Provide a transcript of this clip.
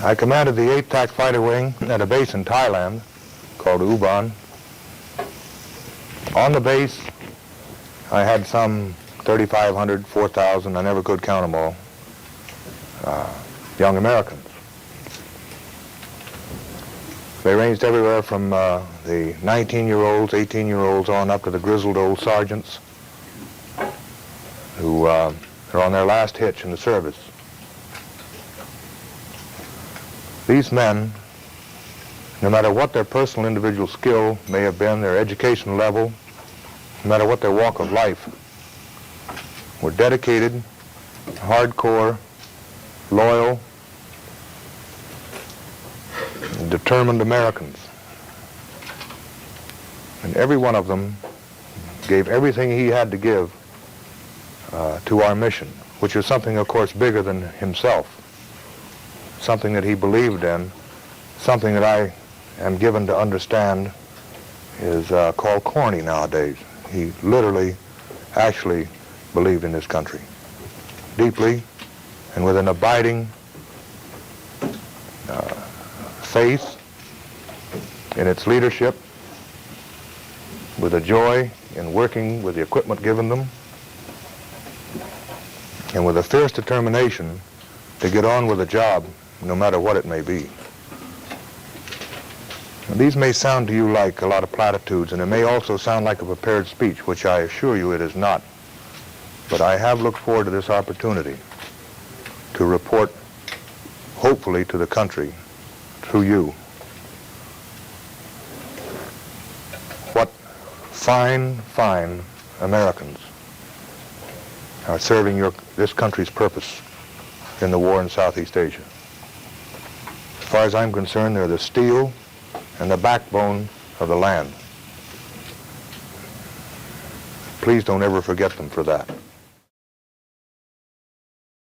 I commanded the 8th TAC Fighter Wing at a base in Thailand called Ubon. On the base, I had some 3,500, 4,000, I never could count them all, young Americans. They ranged everywhere from the 19-year-olds, 18-year-olds on up to the grizzled old sergeants who are on their last hitch in the service. These men, no matter what their personal individual skill may have been, their education level, no matter what their walk of life, were dedicated, hardcore, loyal, determined Americans. And every one of them gave everything he had to give to our mission, which is something, of course, bigger than himself, something that he believed in, something that I am given to understand is called corny nowadays. He literally, actually believed in his country deeply and with an abiding faith in its leadership, with a joy in working with the equipment given them, and with a fierce determination to get on with the job no matter what it may be. Now, these may sound to you like a lot of platitudes, and it may also sound like a prepared speech, which I assure you it is not. But I have looked forward to this opportunity to report, hopefully, to the country through you what fine, fine Americans are serving this country's purpose in the war in Southeast Asia. As far as I'm concerned, they're the steel and the backbone of the land. Please don't ever forget them for that.